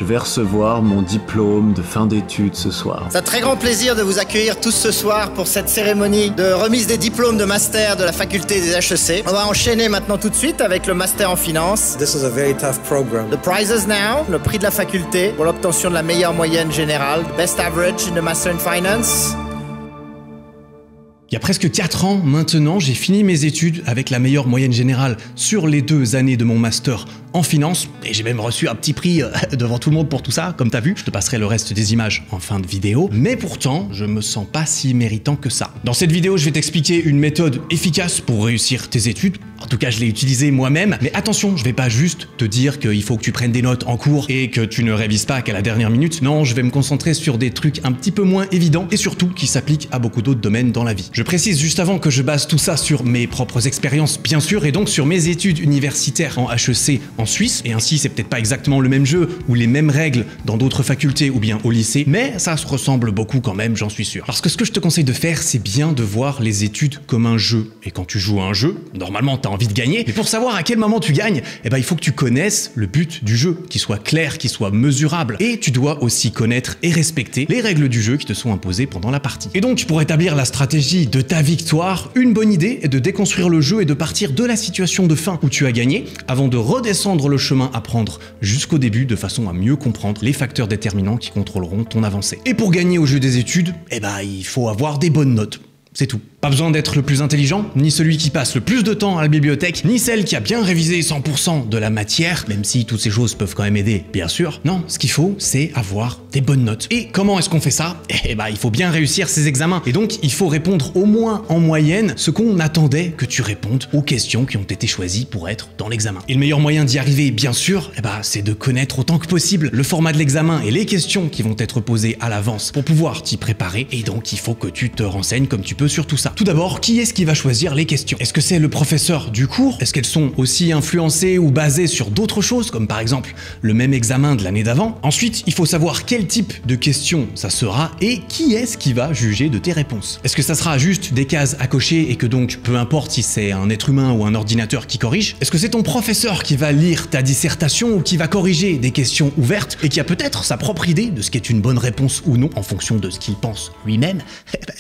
je vais recevoir mon diplôme de fin d'études ce soir. C'est un très grand plaisir de vous accueillir tous ce soir pour cette cérémonie de remise des diplômes de master de la faculté des HEC. On va enchaîner maintenant tout de suite avec le master en finance. This is a very tough program. The prizes now, le prix de la faculté pour l'obtention de la meilleure moyenne générale, best average in the master in finance. Il y a presque 4 ans maintenant, j'ai fini mes études avec la meilleure moyenne générale sur les 2 années de mon master en finance, et j'ai même reçu un petit prix devant tout le monde pour tout ça, comme t'as vu. Je te passerai le reste des images en fin de vidéo, mais pourtant, je me sens pas si méritant que ça. Dans cette vidéo, je vais t'expliquer une méthode efficace pour réussir tes études. En tout cas, je l'ai utilisée moi-même, mais attention, je vais pas juste te dire qu'il faut que tu prennes des notes en cours et que tu ne révises pas qu'à la dernière minute. Non, je vais me concentrer sur des trucs un petit peu moins évidents et surtout qui s'appliquent à beaucoup d'autres domaines dans la vie. Je précise juste avant que je base tout ça sur mes propres expériences, bien sûr, et donc sur mes études universitaires en HEC en Suisse, et ainsi c'est peut-être pas exactement le même jeu ou les mêmes règles dans d'autres facultés ou bien au lycée, mais ça se ressemble beaucoup quand même, j'en suis sûr. Parce que ce que je te conseille de faire, c'est bien de voir les études comme un jeu. Et quand tu joues à un jeu, normalement t'as envie de gagner, mais pour savoir à quel moment tu gagnes, eh ben, il faut que tu connaisses le but du jeu, qu'il soit clair, qu'il soit mesurable, et tu dois aussi connaître et respecter les règles du jeu qui te sont imposées pendant la partie. Et donc pour établir la stratégie de ta victoire, une bonne idée est de déconstruire le jeu et de partir de la situation de fin où tu as gagné avant de redescendre le chemin à prendre jusqu'au début de façon à mieux comprendre les facteurs déterminants qui contrôleront ton avancée. Et pour gagner au jeu des études, eh ben, il faut avoir des bonnes notes. C'est tout. Pas besoin d'être le plus intelligent, ni celui qui passe le plus de temps à la bibliothèque, ni celle qui a bien révisé 100% de la matière, même si toutes ces choses peuvent quand même aider, bien sûr. Non, ce qu'il faut, c'est avoir des bonnes notes. Et comment est-ce qu'on fait ça? Eh ben, il faut bien réussir ses examens. Et donc, il faut répondre au moins en moyenne ce qu'on attendait que tu répondes aux questions qui ont été choisies pour être dans l'examen. Et le meilleur moyen d'y arriver, bien sûr, eh ben, c'est de connaître autant que possible le format de l'examen et les questions qui vont être posées à l'avance pour pouvoir t'y préparer. Et donc, il faut que tu te renseignes comme tu peux sur tout ça. Tout d'abord, qui est-ce qui va choisir les questions? Est-ce que c'est le professeur du cours? Est-ce qu'elles sont aussi influencées ou basées sur d'autres choses, comme par exemple le même examen de l'année d'avant? Ensuite, il faut savoir quel type de questions ça sera et qui est-ce qui va juger de tes réponses. Est-ce que ça sera juste des cases à cocher et que donc peu importe si c'est un être humain ou un ordinateur qui corrige? Est-ce que c'est ton professeur qui va lire ta dissertation ou qui va corriger des questions ouvertes et qui a peut-être sa propre idée de ce qui est une bonne réponse ou non en fonction de ce qu'il pense lui-même?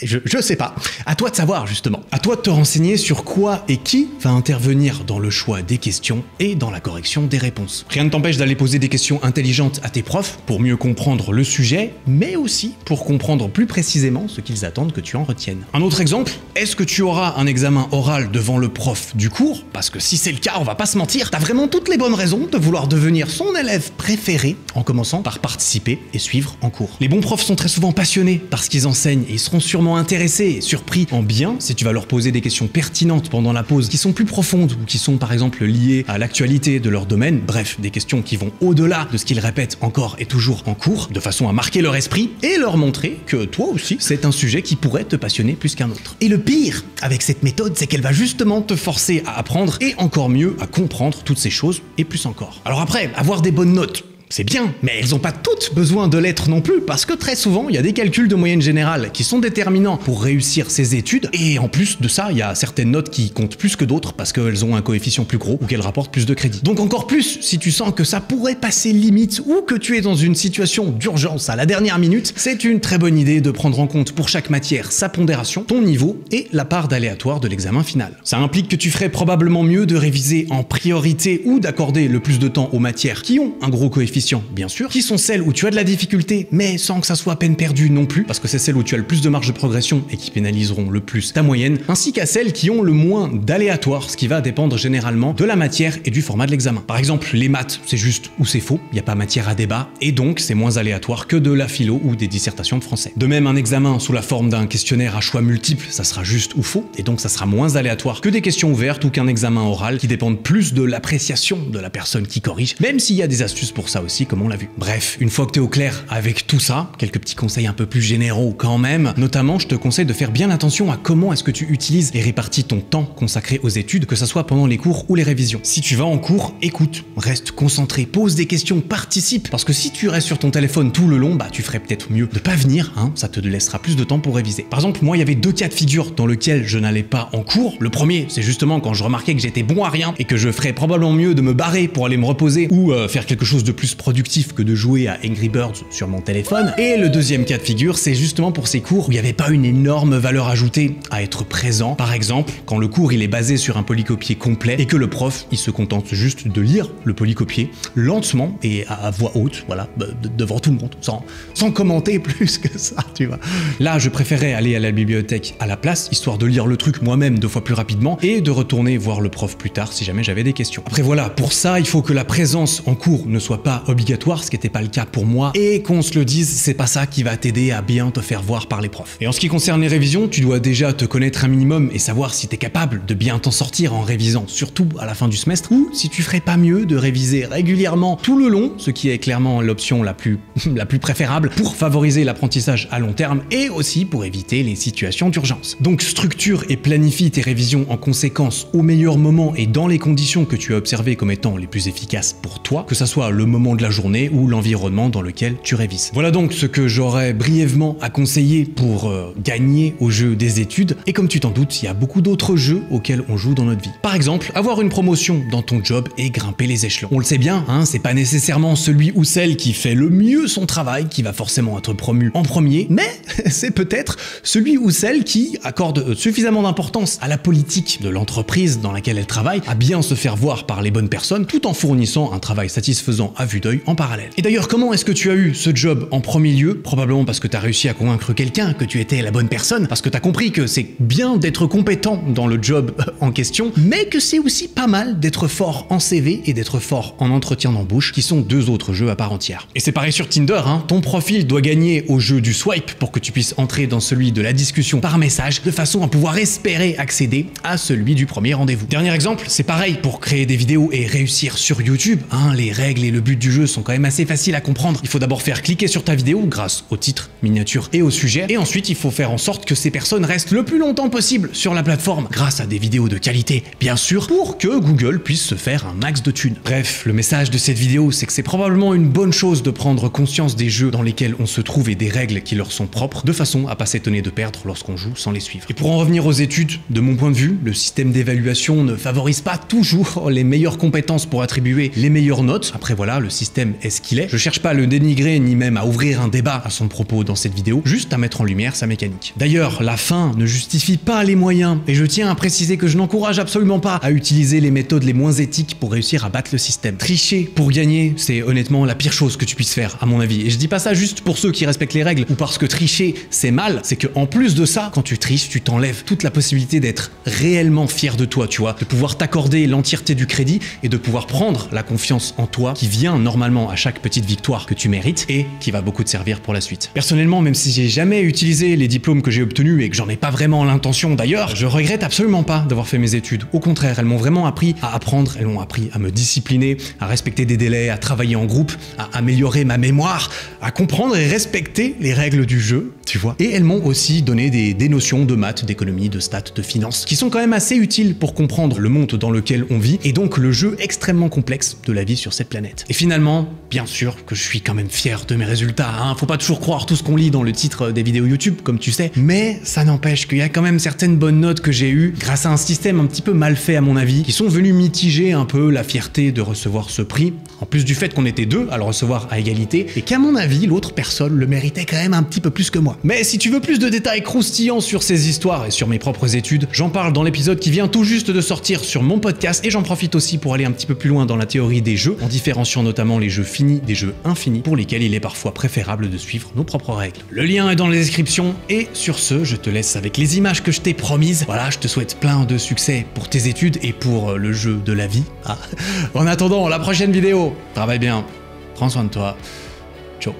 Je sais pas. À toi de savoir, justement. À toi de te renseigner sur quoi et qui va intervenir dans le choix des questions et dans la correction des réponses. Rien ne t'empêche d'aller poser des questions intelligentes à tes profs pour mieux comprendre le sujet, mais aussi pour comprendre plus précisément ce qu'ils attendent que tu en retiennes. Un autre exemple, est-ce que tu auras un examen oral devant le prof du cours? Parce que si c'est le cas, on va pas se mentir, t'as vraiment toutes les bonnes raisons de vouloir devenir son élève préféré en commençant par participer et suivre en cours. Les bons profs sont très souvent passionnés par ce qu'ils enseignent et ils seront sûrement intéressés et surpris en bien si tu vas leur poser des questions pertinentes pendant la pause qui sont plus profondes ou qui sont par exemple liées à l'actualité de leur domaine, bref, des questions qui vont au-delà de ce qu'ils répètent encore et toujours en cours, de façon à marquer leur esprit et leur montrer que toi aussi, c'est un sujet qui pourrait te passionner plus qu'un autre. Et le pire avec cette méthode, c'est qu'elle va justement te forcer à apprendre et encore mieux à comprendre toutes ces choses et plus encore. Alors après, avoir des bonnes notes, c'est bien, mais elles n'ont pas toutes besoin de l'être non plus, parce que très souvent, il y a des calculs de moyenne générale qui sont déterminants pour réussir ses études, et en plus de ça, il y a certaines notes qui comptent plus que d'autres parce qu'elles ont un coefficient plus gros ou qu'elles rapportent plus de crédit. Donc encore plus, si tu sens que ça pourrait passer limite ou que tu es dans une situation d'urgence à la dernière minute, c'est une très bonne idée de prendre en compte pour chaque matière sa pondération, ton niveau et la part d'aléatoire de l'examen final. Ça implique que tu ferais probablement mieux de réviser en priorité ou d'accorder le plus de temps aux matières qui ont un gros coefficient, bien sûr, qui sont celles où tu as de la difficulté, mais sans que ça soit peine perdue non plus, parce que c'est celles où tu as le plus de marge de progression et qui pénaliseront le plus ta moyenne, ainsi qu'à celles qui ont le moins d'aléatoire, ce qui va dépendre généralement de la matière et du format de l'examen. Par exemple, les maths, c'est juste ou c'est faux, il n'y a pas matière à débat, et donc c'est moins aléatoire que de la philo ou des dissertations de français. De même, un examen sous la forme d'un questionnaire à choix multiples, ça sera juste ou faux, et donc ça sera moins aléatoire que des questions ouvertes ou qu'un examen oral qui dépendent plus de l'appréciation de la personne qui corrige, même s'il y a des astuces pour ça aussi, comme on l'a vu. Bref, une fois que tu es au clair avec tout ça, quelques petits conseils un peu plus généraux quand même, notamment je te conseille de faire bien attention à comment est-ce que tu utilises et répartis ton temps consacré aux études, que ça soit pendant les cours ou les révisions. Si tu vas en cours, écoute, reste concentré, pose des questions, participe, parce que si tu restes sur ton téléphone tout le long, bah tu ferais peut-être mieux de pas venir, hein, ça te laissera plus de temps pour réviser. Par exemple, moi il y avait deux cas de figure dans lesquels je n'allais pas en cours. Le premier, c'est justement quand je remarquais que j'étais bon à rien et que je ferais probablement mieux de me barrer pour aller me reposer ou faire quelque chose de plus productif que de jouer à Angry Birds sur mon téléphone. Et le deuxième cas de figure, c'est justement pour ces cours où il n'y avait pas une énorme valeur ajoutée à être présent. Par exemple, quand le cours il est basé sur un polycopié complet et que le prof il se contente juste de lire le polycopié lentement et à voix haute, voilà, devant tout le monde, sans commenter plus que ça, tu vois. Là, je préférais aller à la bibliothèque à la place, histoire de lire le truc moi-même 2 fois plus rapidement et de retourner voir le prof plus tard si jamais j'avais des questions. Après voilà, pour ça, il faut que la présence en cours ne soit pas obligatoire, ce qui n'était pas le cas pour moi, et qu'on se le dise, c'est pas ça qui va t'aider à bien te faire voir par les profs. Et en ce qui concerne les révisions, tu dois déjà te connaître un minimum et savoir si t'es capable de bien t'en sortir en révisant, surtout à la fin du semestre, ou si tu ferais pas mieux de réviser régulièrement tout le long, ce qui est clairement l'option la plus préférable pour favoriser l'apprentissage à long terme et aussi pour éviter les situations d'urgence. Donc structure et planifie tes révisions en conséquence au meilleur moment et dans les conditions que tu as observées comme étant les plus efficaces pour toi, que ça soit le moment de la journée ou l'environnement dans lequel tu révises. Voilà donc ce que j'aurais brièvement à conseiller pour gagner au jeu des études. Et comme tu t'en doutes, il y a beaucoup d'autres jeux auxquels on joue dans notre vie. Par exemple, avoir une promotion dans ton job et grimper les échelons. On le sait bien, hein, c'est pas nécessairement celui ou celle qui fait le mieux son travail qui va forcément être promu en premier, mais c'est peut-être celui ou celle qui accorde suffisamment d'importance à la politique de l'entreprise dans laquelle elle travaille, à bien se faire voir par les bonnes personnes, tout en fournissant un travail satisfaisant à vue d'œil en parallèle. Et d'ailleurs, comment est-ce que tu as eu ce job en premier lieu? Probablement parce que tu as réussi à convaincre quelqu'un que tu étais la bonne personne, parce que tu as compris que c'est bien d'être compétent dans le job en question, mais que c'est aussi pas mal d'être fort en CV et d'être fort en entretien d'embauche, qui sont 2 autres jeux à part entière. Et c'est pareil sur Tinder, hein, ton profil doit gagner au jeu du swipe pour que tu puisses entrer dans celui de la discussion par message, de façon à pouvoir espérer accéder à celui du premier rendez-vous. Dernier exemple, c'est pareil pour créer des vidéos et réussir sur YouTube, hein, les règles et le but du jeu sont quand même assez faciles à comprendre. Il faut d'abord faire cliquer sur ta vidéo grâce au titre, miniature et au sujet, et ensuite il faut faire en sorte que ces personnes restent le plus longtemps possible sur la plateforme grâce à des vidéos de qualité, bien sûr, pour que Google puisse se faire un max de thunes. Bref, le message de cette vidéo, c'est que c'est probablement une bonne chose de prendre conscience des jeux dans lesquels on se trouve et des règles qui leur sont propres, de façon à pas s'étonner de perdre lorsqu'on joue sans les suivre. Et pour en revenir aux études, de mon point de vue, le système d'évaluation ne favorise pas toujours les meilleures compétences pour attribuer les meilleures notes. Après voilà, le système est ce qu'il est. Je cherche pas à le dénigrer ni même à ouvrir un débat à son propos dans cette vidéo, juste à mettre en lumière sa mécanique. D'ailleurs, la fin ne justifie pas les moyens, et je tiens à préciser que je n'encourage absolument pas à utiliser les méthodes les moins éthiques pour réussir à battre le système. Tricher pour gagner, c'est honnêtement la pire chose que tu puisses faire, à mon avis. Et je dis pas ça juste pour ceux qui respectent les règles ou parce que tricher c'est mal, c'est que en plus de ça, quand tu triches, tu t'enlèves toute la possibilité d'être réellement fier de toi, tu vois, de pouvoir t'accorder l'entièreté du crédit et de pouvoir prendre la confiance en toi qui vient normalement à chaque petite victoire que tu mérites et qui va beaucoup te servir pour la suite. Personnellement, même si j'ai jamais utilisé les diplômes que j'ai obtenus et que j'en ai pas vraiment l'intention d'ailleurs, je regrette absolument pas d'avoir fait mes études. Au contraire, elles m'ont vraiment appris à apprendre, elles m'ont appris à me discipliner, à respecter des délais, à travailler en groupe, à améliorer ma mémoire, à comprendre et respecter les règles du jeu, tu vois. Et elles m'ont aussi donné des notions de maths, d'économie, de stats, de finance, qui sont quand même assez utiles pour comprendre le monde dans lequel on vit et donc le jeu extrêmement complexe de la vie sur cette planète. Et finalement, bien sûr que je suis quand même fier de mes résultats, hein. Faut pas toujours croire tout ce qu'on lit dans le titre des vidéos YouTube, comme tu sais, mais ça n'empêche qu'il y a quand même certaines bonnes notes que j'ai eues grâce à un système un petit peu mal fait à mon avis, qui sont venus mitiger un peu la fierté de recevoir ce prix, en plus du fait qu'on était 2 à le recevoir à égalité, et qu'à mon avis, l'autre personne le méritait quand même un petit peu plus que moi. Mais si tu veux plus de détails croustillants sur ces histoires et sur mes propres études, j'en parle dans l'épisode qui vient tout juste de sortir sur mon podcast, et j'en profite aussi pour aller un petit peu plus loin dans la théorie des jeux, en différenciant notamment les jeux finis des jeux infinis, pour lesquels il est parfois préférable de suivre nos propres règles. Le lien est dans la description, et sur ce, je te laisse avec les images que je t'ai promises. Voilà, je te souhaite plein de succès pour tes études et pour le jeu de la vie. Ah. En attendant la prochaine vidéo, travaille bien, prends soin de toi, ciao.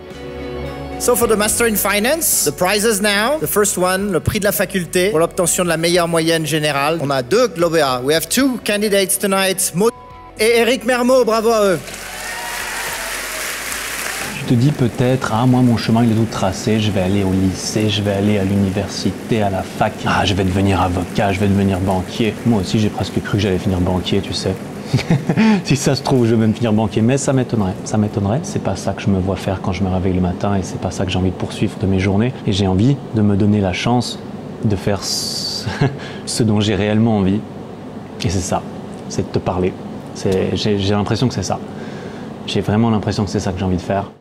So for the Master in Finance, the prizes now. The first one, le prix de la faculté pour l'obtention de la meilleure moyenne générale. On a 2 lauréats. We have 2 candidates tonight, Maud et Eric Mermot. Bravo à eux. Tu te dis peut-être, ah moi mon chemin il est tout tracé, je vais aller au lycée, je vais aller à l'université, à la fac, ah je vais devenir avocat, je vais devenir banquier. Moi aussi j'ai presque cru que j'allais finir banquier, tu sais. Si ça se trouve, je vais même finir banquier, mais ça m'étonnerait. Ça m'étonnerait, c'est pas ça que je me vois faire quand je me réveille le matin et c'est pas ça que j'ai envie de poursuivre de mes journées. Et j'ai envie de me donner la chance de faire ce dont j'ai réellement envie. Et c'est ça, c'est de te parler. J'ai l'impression que c'est ça. J'ai vraiment l'impression que c'est ça que j'ai envie de faire.